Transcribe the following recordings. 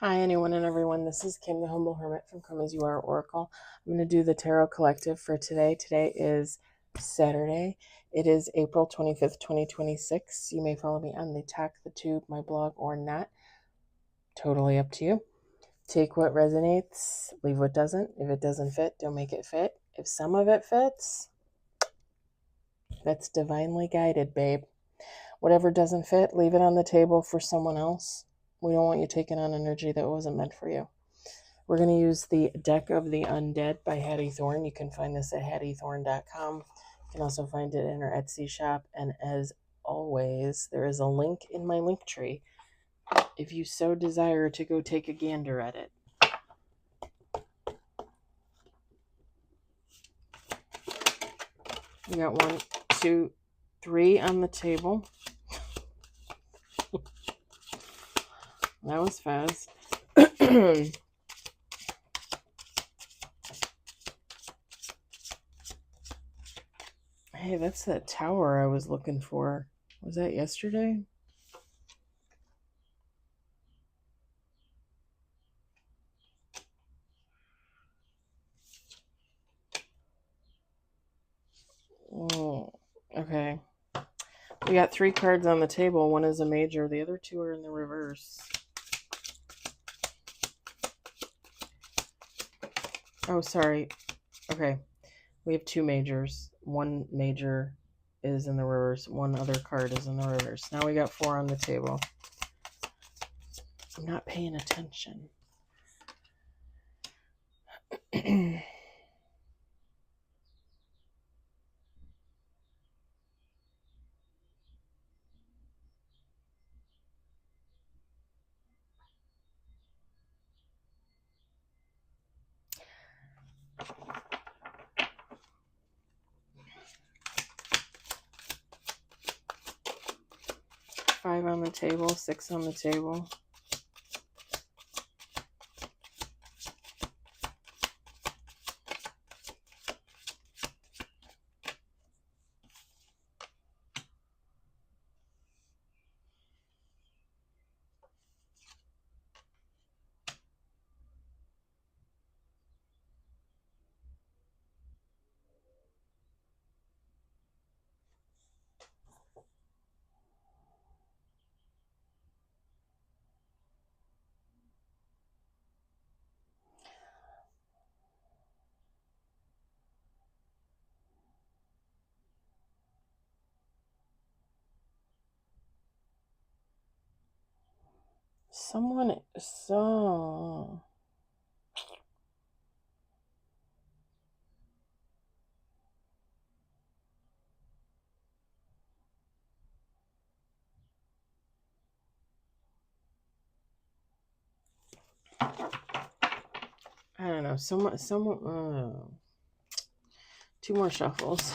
Hi, anyone and everyone. This is Kim, the Humble Hermit from Come As You Are Oracle. I'm going to do the Tarot Collective for today. Today is Saturday. It is April 25th, 2026. You may follow me on the Talk the Tube, my blog, or not. Totally up to you. Take what resonates, leave what doesn't. If it doesn't fit, don't make it fit. If some of it fits, that's divinely guided, babe. Whatever doesn't fit, leave it on the table for someone else. We don't want you taking on energy that wasn't meant for you. We're going to use the Deck of the Undead by Hattie Thorne. You can find this at hattiethorne.com. You can also find it in our Etsy shop. And as always, there is a link in my link tree if you so desire to go take a gander at it. We got 1, 2, 3 on the table. That was fast. Hey, that's that tower I was looking for. Was that yesterday? Oh, okay. We got 3 cards on the table. One is a major. The other 2 are in the reverse. Oh, sorry. Okay. We have 2 majors. One major is in the reverse. One other card is in the reverse. Now we got 4 on the table. I'm not paying attention. 5 on the table, 6 on the table. I don't know. 2 more shuffles.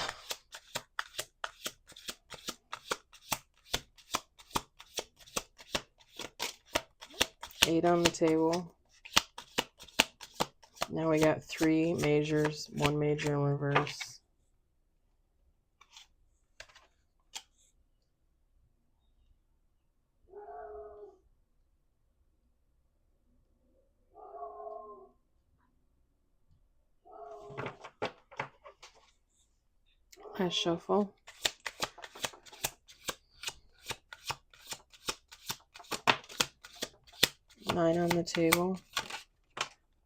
Eight on the table. Now we got 3 majors, 1 major in reverse. Last shuffle. 9 on the table.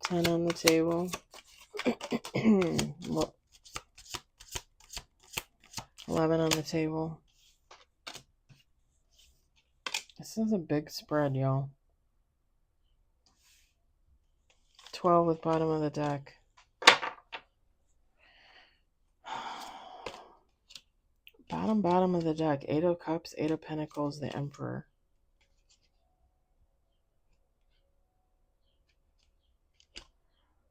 10 on the table. 11 on the table. This is a big spread, y'all. 12 with bottom of the deck. Bottom of the deck. 8 of Cups, 8 of Pentacles, the Emperor.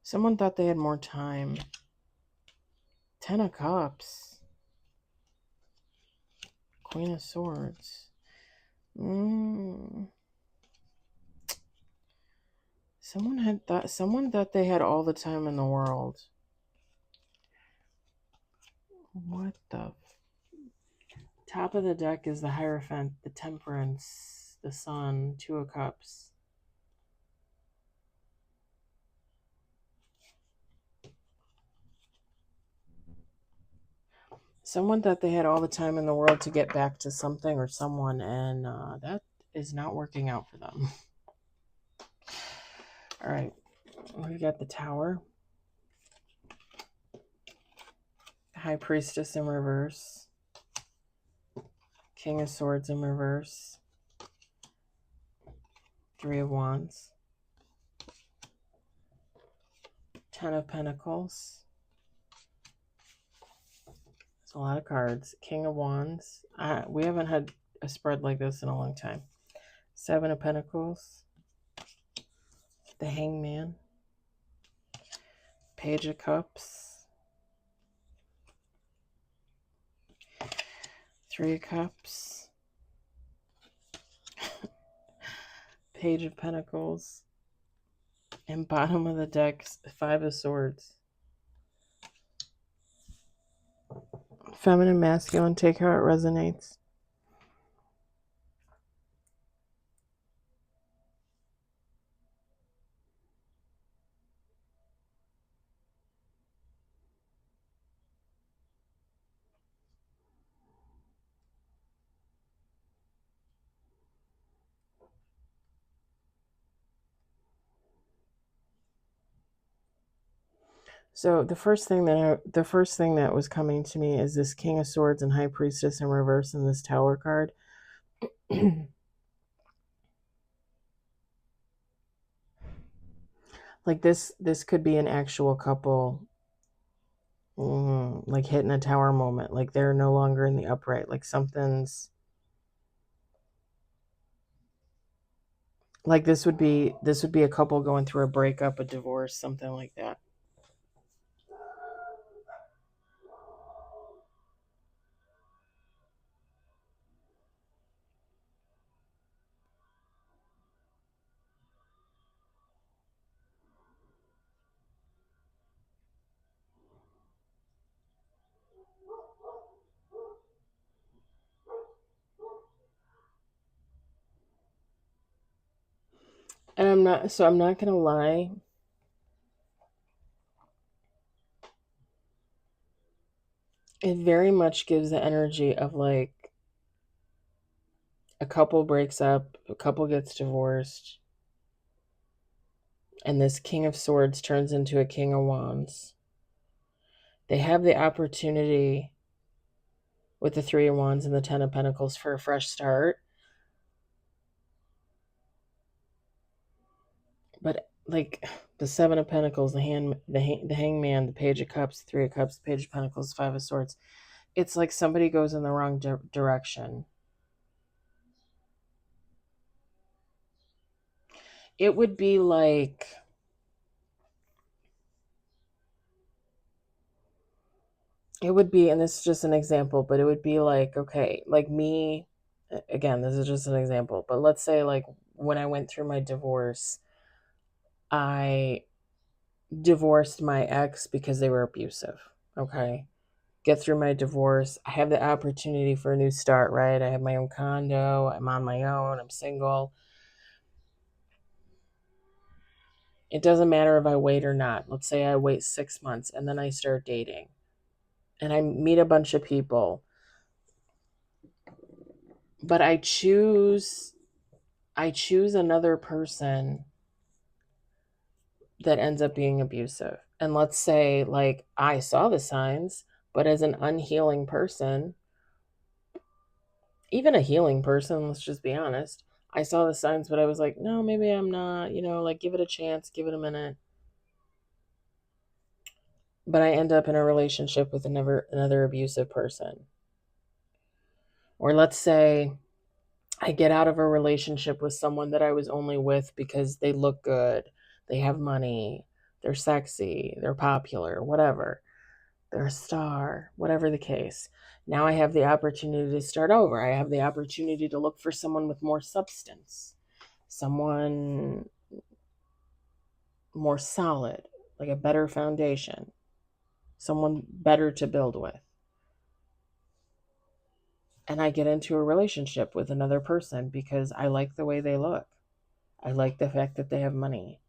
Someone thought they had more time. 10 of Cups. Queen of Swords. Someone thought they had all the time in the world. What the? Top of the deck is the Hierophant, the Temperance, the Sun, 2 of Cups. Someone thought they had all the time in the world to get back to something or someone, and that is not working out for them. All right, we got the Tower, High Priestess in reverse, King of Swords in reverse, Three of Wands, Ten of Pentacles. It's a lot of cards. King of Wands. We haven't had a spread like this in a long time. Seven of Pentacles, the Hangman, Page of Cups, Three of Cups, Page of Pentacles, and bottom of the deck, Five of Swords. Feminine, masculine, take how it resonates. So the first thing that was coming to me is this King of Swords and High Priestess in reverse and this Tower card. Like this could be an actual couple, like hitting a tower moment. Like they're no longer in the upright. Like something's like this would be a couple going through a breakup, a divorce, something like that. And I'm not gonna lie. It very much gives the energy of like a couple breaks up, a couple gets divorced, and this King of Swords turns into a King of Wands. They have the opportunity with the Three of Wands and the Ten of Pentacles for a fresh start. But like the Seven of Pentacles, the Hangman, the Page of Cups, Three of Cups, Page of Pentacles, Five of Swords, it's like somebody goes in the wrong direction. It would be like, and this is just an example, but it would be like, okay, like me, again, this is just an example, but let's say like when I went through my divorce, I divorced my ex because they were abusive. Okay. Get through my divorce. I have the opportunity for a new start, right? I have my own condo. I'm on my own. I'm single. It doesn't matter if I wait or not. Let's say I wait 6 months and then I start dating and I meet a bunch of people. But I choose another person that ends up being abusive. And let's say like I saw the signs, but as an unhealing person, even a healing person, let's just be honest, I saw the signs, but I was like, no, maybe I'm not, like give it a chance, give it a minute. But I end up in a relationship with another abusive person. Or let's say I get out of a relationship with someone that I was only with because they look good, they have money, they're sexy, they're popular, whatever. They're a star, whatever the case. Now I have the opportunity to start over. I have the opportunity to look for someone with more substance, someone more solid, like a better foundation, someone better to build with. And I get into a relationship with another person because I like the way they look. I like the fact that they have money.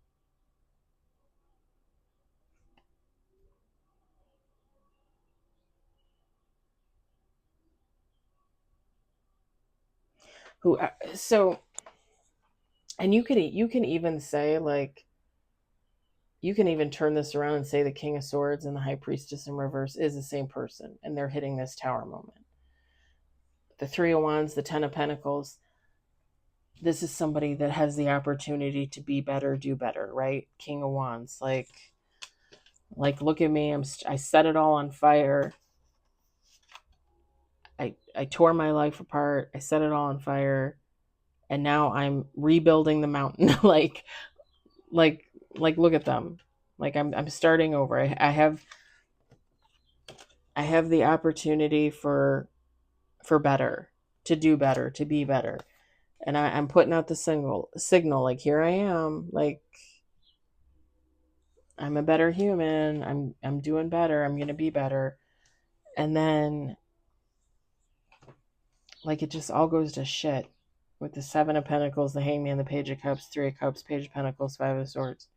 who so and you can even say, like, you can even turn this around and say the King of Swords and the High Priestess in reverse is the same person, and they're hitting this Tower moment. The Three of Wands, the Ten of Pentacles, this is somebody that has the opportunity to be better, do better, right? King of Wands, like look at me, I set it all on fire. I tore my life apart. I set it all on fire, and now I'm rebuilding the mountain. like look at them. Like I'm starting over. I have the opportunity for better, to do better, to be better. And I'm putting out the signal, like, here I am, like, I'm a better human. I'm doing better. I'm going to be better. And then, like, it just all goes to shit with the Seven of Pentacles, the Hangman, the Page of Cups, Three of Cups, Page of Pentacles, Five of Swords.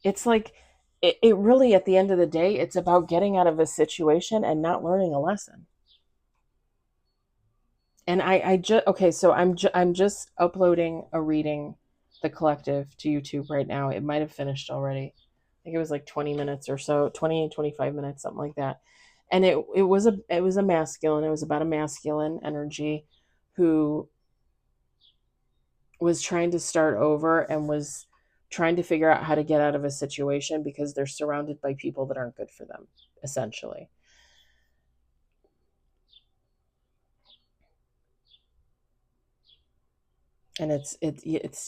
It's like, it really, at the end of the day, it's about getting out of a situation and not learning a lesson. And I just, okay, so I'm just uploading a reading, the collective, to YouTube right now. It might have finished already. I think it was like 20 minutes or so, 20, 25 minutes, something like that. And it was a masculine. It was about a masculine energy who was trying to start over and was trying to figure out how to get out of a situation because they're surrounded by people that aren't good for them, essentially. And it's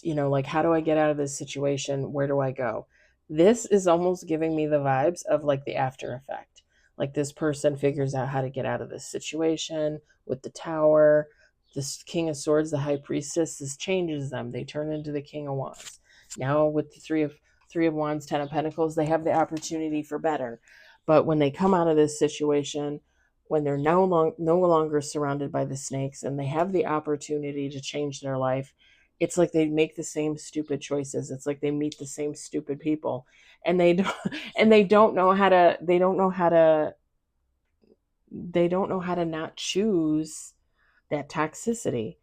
like, how do I get out of this situation? Where do I go? This is almost giving me the vibes of, like, the after effect. Like, this person figures out how to get out of this situation with the Tower, this King of Swords, the High Priestess. This changes them. They turn into the King of Wands. Now with the Three of Wands, Ten of Pentacles, they have the opportunity for better. But when they come out of this situation, when they're no longer surrounded by the snakes and they have the opportunity to change their life, it's like they make the same stupid choices. It's like they meet the same stupid people, and they don't and they don't know how to not choose that toxicity.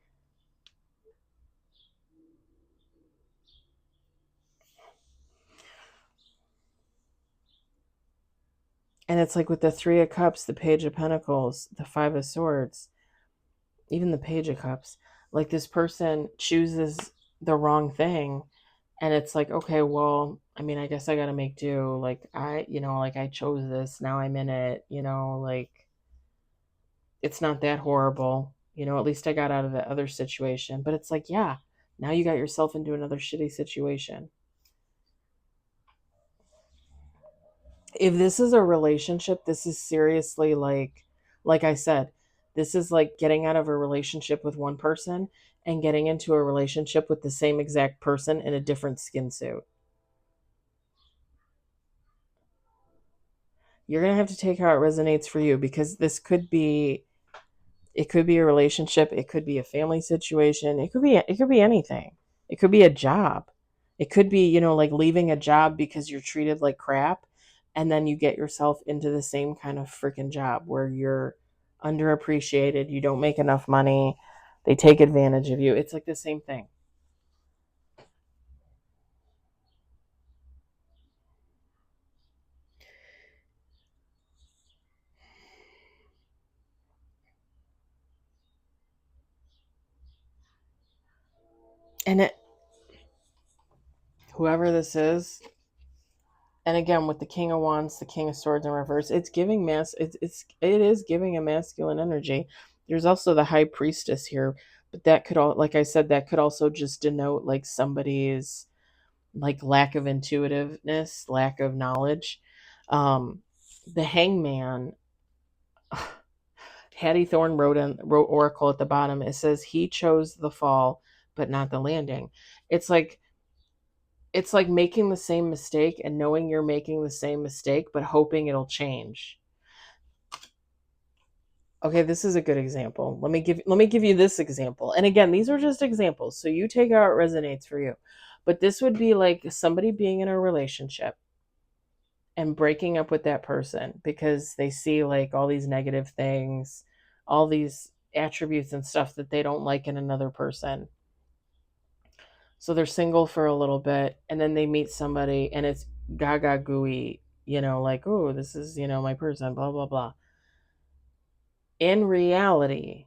And it's like with the Three of Cups, the Page of Pentacles, the Five of Swords, even the Page of Cups, like, this person chooses the wrong thing, and it's like, okay, well, I mean, I guess I got to make do. Like, I chose this, now I'm in it, like, it's not that horrible, at least I got out of the other situation. But it's like, yeah, now you got yourself into another shitty situation. If this is a relationship, this is seriously, like I said, this is like getting out of a relationship with one person and getting into a relationship with the same exact person in a different skin suit. You're going to have to take how it resonates for you, because this could be, it could be a relationship, it could be a family situation, it could be anything. It could be a job. It could be, like, leaving a job because you're treated like crap, and then you get yourself into the same kind of freaking job where you're underappreciated, you don't make enough money, they take advantage of you. It's like the same thing. And whoever this is, and again, with the King of Wands, the King of Swords in reverse, it's giving it is giving a masculine energy. There's also the High Priestess here, but that could all, like I said, that could also just denote, like, somebody's, like, lack of intuitiveness, lack of knowledge. The Hangman, Hattie Thorne wrote Oracle at the bottom. It says he chose the fall, but not the landing. It's like making the same mistake and knowing you're making the same mistake, but hoping it'll change. Okay, this is a good example. Let me give you this example. And again, these are just examples, so you take how it resonates for you. But this would be like somebody being in a relationship, and breaking up with that person because they see like all these negative things, all these attributes and stuff that they don't like in another person. So they're single for a little bit and then they meet somebody and it's gaga gooey, like, oh, this is, my person, blah, blah, blah. In reality,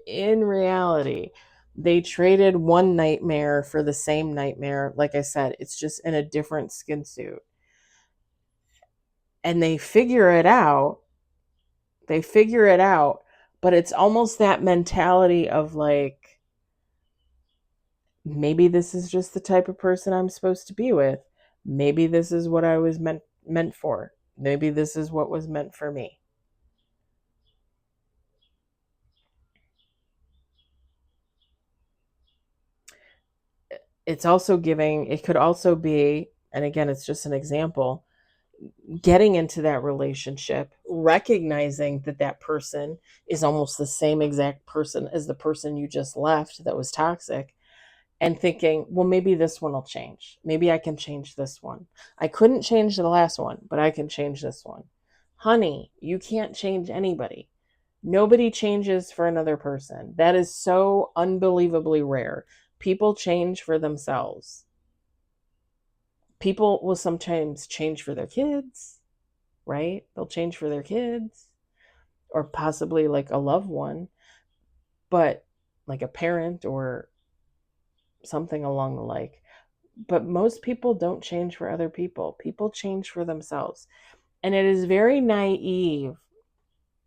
in reality, they traded one nightmare for the same nightmare. Like I said, it's just in a different skin suit. And they figure it out. But it's almost that mentality of like, maybe this is just the type of person I'm supposed to be with. Maybe this is what I was meant for. Maybe this is what was meant for me. It could also be, and again, it's just an example, getting into that relationship, recognizing that that person is almost the same exact person as the person you just left that was toxic, and thinking, well, maybe this one will change. Maybe I can change this one. I couldn't change the last one, but I can change this one. Honey, you can't change anybody. Nobody changes for another person. That is so unbelievably rare. People change for themselves. People will sometimes change for their kids, right? They'll change for their kids or possibly like a loved one, but like a parent or something along the like. But most people don't change for other people. People change for themselves. And it is very naive,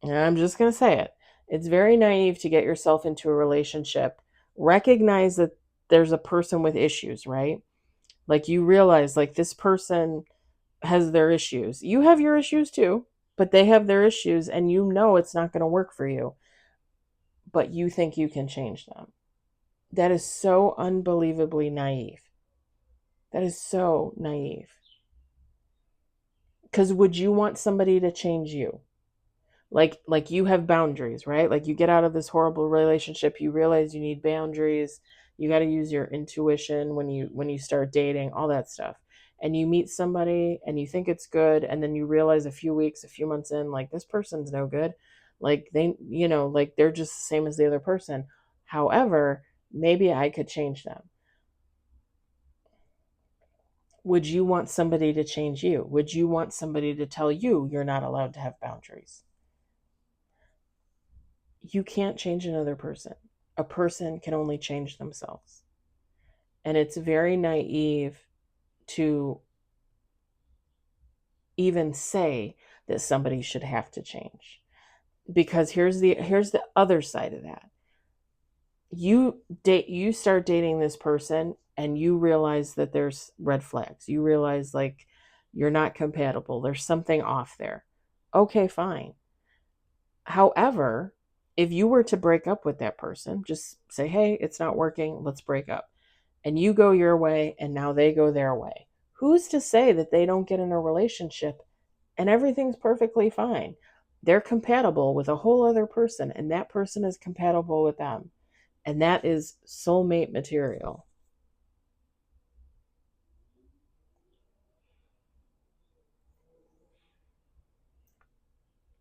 and I'm just going to say it. It's very naive to get yourself into a relationship. Recognize that there's a person with issues, right? Like you realize like this person has their issues. You have your issues too, but they have their issues and it's not going to work for you. But you think you can change them. That is so unbelievably naive. That is so naive. Because would you want somebody to change you? Like you have boundaries, right? Like you get out of this horrible relationship, you realize you need boundaries. You got to use your intuition when you start dating, all that stuff. And you meet somebody and you think it's good, and then you realize a few weeks, a few months in, like this person's no good. Like like they're just the same as the other person. However, maybe I could change them. Would you want somebody to change you? Would you want somebody to tell you you're not allowed to have boundaries? You can't change another person. A person can only change themselves. And it's very naive to even say that somebody should have to change. Because here's the other side of that. You start dating this person and you realize that there's red flags. You realize like you're not compatible. There's something off there. Okay, fine. However, if you were to break up with that person, just say, hey, it's not working, let's break up. And you go your way and now they go their way. Who's to say that they don't get in a relationship and everything's perfectly fine? They're compatible with a whole other person and that person is compatible with them. And that is soulmate material.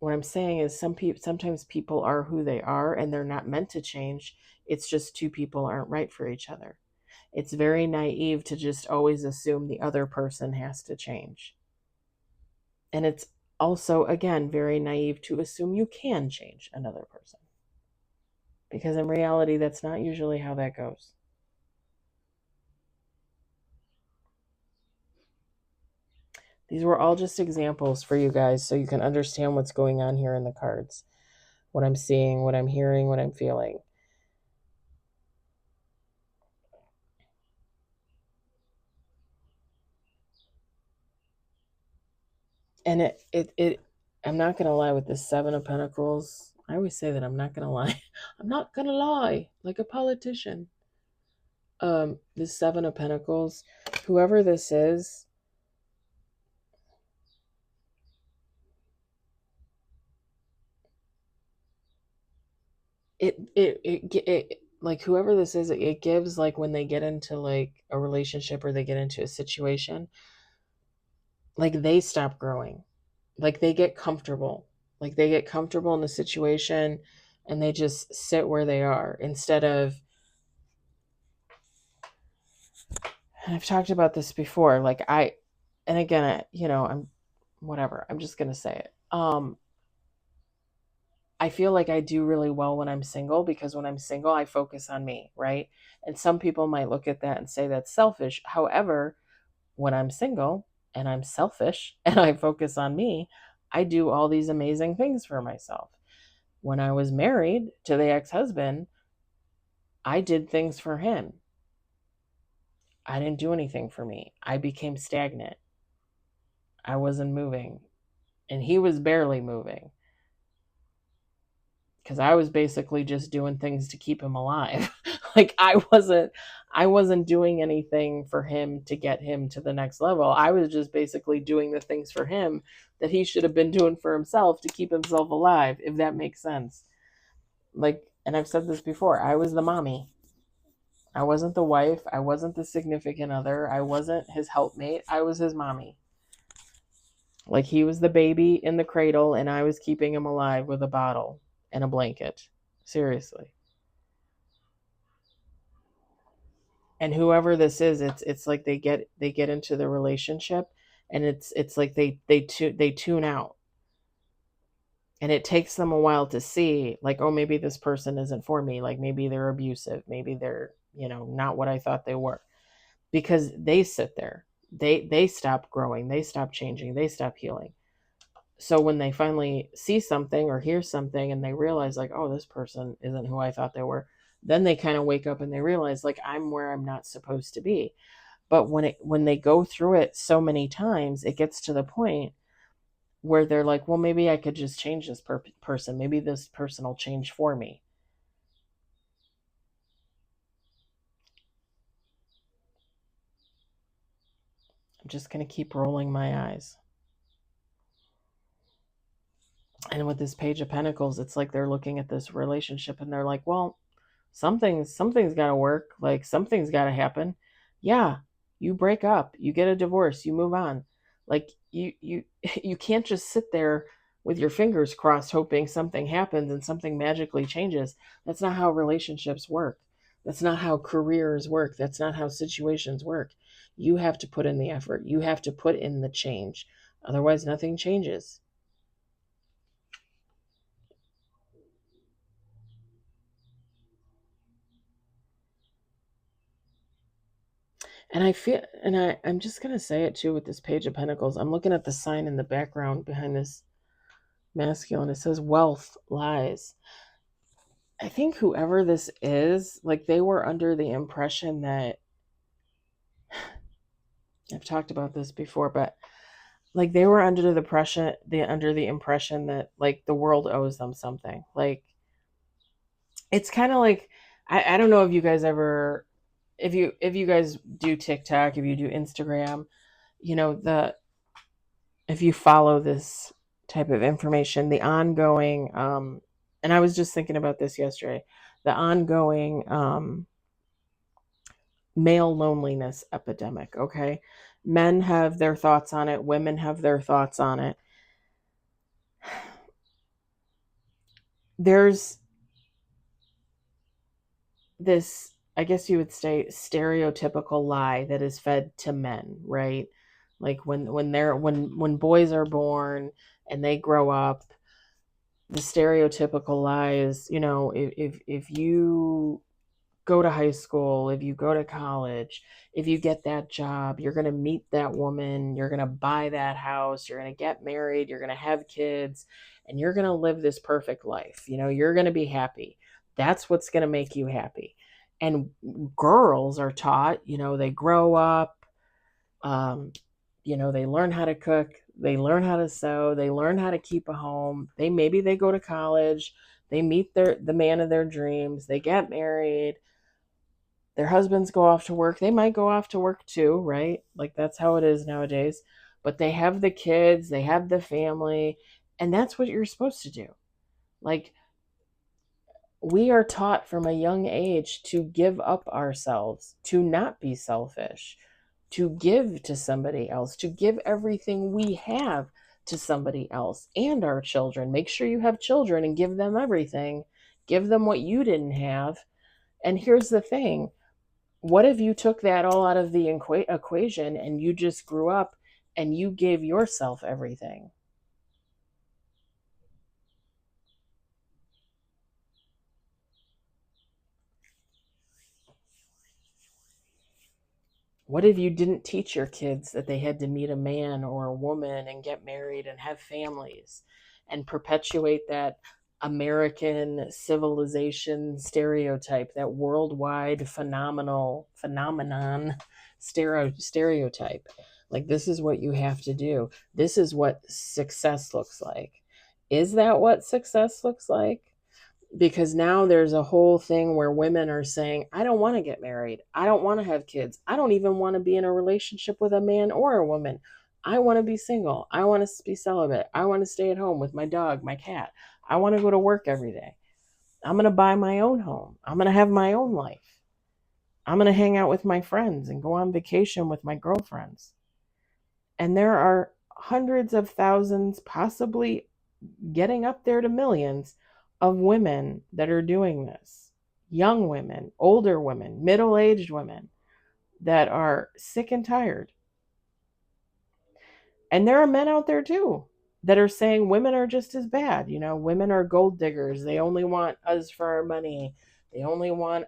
What I'm saying is sometimes people are who they are and they're not meant to change. It's just two people aren't right for each other. It's very naive to just always assume the other person has to change. And it's also, again, very naive to assume you can change another person. Because in reality, that's not usually how that goes. These were all just examples for you guys so you can understand what's going on here in the cards. What I'm seeing, what I'm hearing, what I'm feeling. And I'm not going to lie with this Seven of Pentacles. I always say that I'm not going to lie. I'm not going to lie like a politician. This Seven of Pentacles, whoever this is, it like whoever this is, it gives like when they get into like a relationship or they get into a situation, like they stop growing. Like they get comfortable. Like they get comfortable in the situation and they just sit where they are instead of, and I've talked about this before, like and again, I'm whatever, I'm just going to say it. I feel like I do really well when I'm single because when I'm single, I focus on me, right? And some people might look at that and say that's selfish. However, when I'm single and I'm selfish and I focus on me, I do all these amazing things for myself. When I was married to the ex-husband, I did things for him. I didn't do anything for me. I became stagnant. I wasn't moving, and he was barely moving because I was basically just doing things to keep him alive. Like I wasn't doing anything for him to get him to the next level. I was just basically doing the things for him that he should have been doing for himself to keep himself alive, if that makes sense. Like, and I've said this before, I was the mommy. I wasn't the wife. I wasn't the significant other. I wasn't his helpmate. I was his mommy. Like he was the baby in the cradle and I was keeping him alive with a bottle and a blanket. Seriously. And whoever this is, it's like they get into the relationship and it's like they tune out. And it takes them a while to see, like, oh, maybe this person isn't for me. Like maybe they're abusive. Maybe they're, not what I thought they were. Because they sit there. They stop growing. They stop changing. They stop healing. So when they finally see something or hear something and they realize like, oh, this person isn't who I thought they were, then they kind of wake up and they realize like I'm where I'm not supposed to be. But when they go through it so many times, it gets to the point where they're like, well, maybe I could just change this person. Maybe this person will change for me. I'm just going to keep rolling my eyes. And with this Page of Pentacles, it's like they're looking at this relationship and they're like, well, something's got to work. Like something's got to happen. Yeah, you break up, you get a divorce, you move on. Like you you can't just sit there with your fingers crossed hoping something happens and something magically changes. That's not how relationships work. That's not how careers work. That's not how situations work. You have to put in the effort. You have to put in the change. Otherwise, nothing changes. And I feel, and I'm just going to say it too with this Page of Pentacles. I'm looking at the sign in the background behind this masculine. It says wealth lies. I think whoever this is, like they were under the impression that, I've talked about this before, but like they were under the impression that like the world owes them something. Like it's kind of like, I don't know if you guys ever, if you guys do TikTok, if you do Instagram, the if you follow this type of information, the ongoing, and I was just thinking about this yesterday, the ongoing male loneliness epidemic. Okay. Men have their thoughts on it, women have their thoughts on it. There's this, I guess you would say, stereotypical lie that is fed to men, right? Like when boys are born and they grow up, the stereotypical lie is, if you go to high school, if you go to college, if you get that job, you're going to meet that woman, you're going to buy that house, you're going to get married, you're going to have kids, and you're going to live this perfect life. You're going to be happy. That's what's going to make you happy. And girls are taught, they grow up, um, they learn how to cook, they learn how to sew, they learn how to keep a home. They go to college, they meet the man of their dreams, they get married, their husbands go off to work. They might go off to work too, right? Like that's how it is nowadays. But they have the kids, they have the family, and that's what you're supposed to do. Like we are taught from a young age to give up ourselves, to not be selfish, to give to somebody else, to give everything we have to somebody else and our children. Make sure you have children and give them everything. Give them what you didn't have. And here's the thing. What if you took that all out of the equation and you just grew up and you gave yourself everything? What if you didn't teach your kids that they had to meet a man or a woman and get married and have families and perpetuate that American civilization stereotype, that worldwide phenomenon stereotype? Like, this is what you have to do. This is what success looks like. Is that what success looks like? Because now there's a whole thing where women are saying, I don't want to get married. I don't want to have kids. I don't even want to be in a relationship with a man or a woman. I want to be single. I want to be celibate. I want to stay at home with my dog, my cat. I want to go to work every day. I'm going to buy my own home. I'm going to have my own life. I'm going to hang out with my friends and go on vacation with my girlfriends. And there are hundreds of thousands, possibly getting up there to millions of women that are doing this. Young women, older women, middle-aged women that are sick and tired. And there are men out there too that are saying women are just as bad. Women are gold diggers. They only want us for our money. They only want,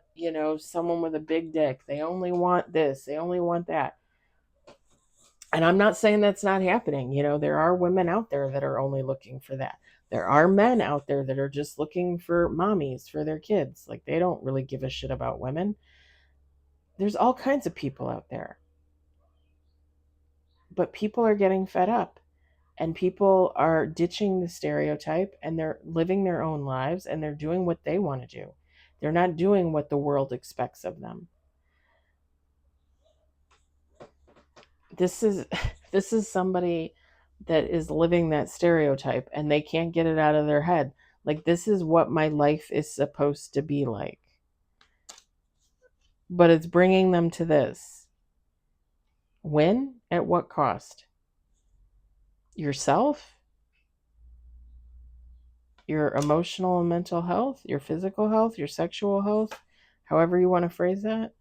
someone with a big dick. They only want this. They only want that. And I'm not saying that's not happening. There are women out there that are only looking for that. There are men out there that are just looking for mommies for their kids. Like, they don't really give a shit about women. There's all kinds of people out there. But people are getting fed up, and people are ditching the stereotype, and they're living their own lives, and they're doing what they want to do. They're not doing what the world expects of them. This is somebody that is living that stereotype, and they can't get it out of their head. Like, this is what my life is supposed to be like. But it's bringing them to this. When? At what cost? Yourself? Your emotional and mental health? Your physical health? Your sexual health? However you want to phrase that?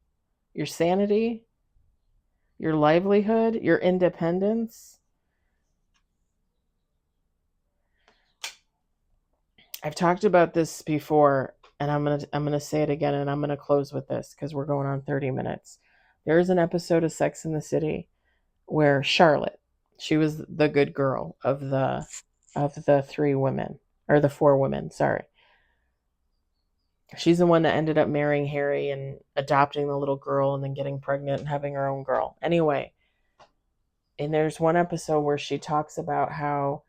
Your sanity? Your livelihood? Your independence? I've talked about this before, and I'm gonna say it again, and I'm gonna close with this because we're going on 30 minutes. There is an episode of Sex in the City where Charlotte, she was the good girl of the three women, or the four women, sorry. She's the one that ended up marrying Harry and adopting the little girl and then getting pregnant and having her own girl. Anyway, and there's one episode where she talks about how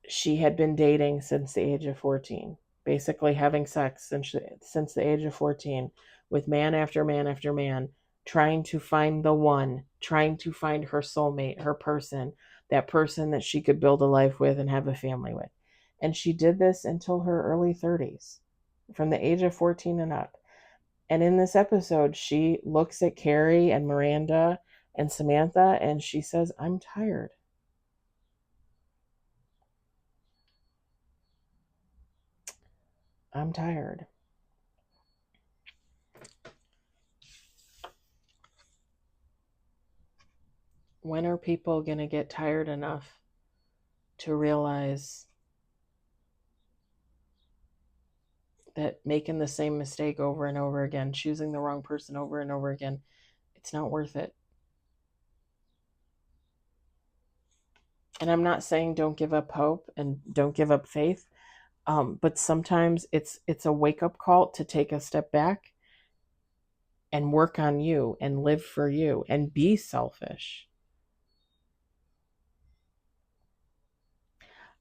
she had been dating since the age of 14, basically having sex since the age of 14 with man after man after man, trying to find the one, trying to find her soulmate, her person, that person that she could build a life with and have a family with. And she did this until her early 30s, from the age of 14 and up. And in this episode, she looks at Carrie and Miranda and Samantha and she says, I'm tired. I'm tired. When are people going to get tired enough to realize that making the same mistake over and over again, choosing the wrong person over and over again, it's not worth it? And I'm not saying don't give up hope and don't give up faith, but sometimes it's a wake-up call to take a step back and work on you and live for you and be selfish.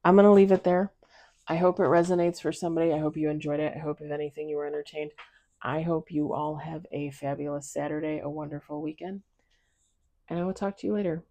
I'm going to leave it there. I hope it resonates for somebody. I hope you enjoyed it. I hope, if anything, you were entertained. I hope you all have a fabulous Saturday, a wonderful weekend, and I will talk to you later.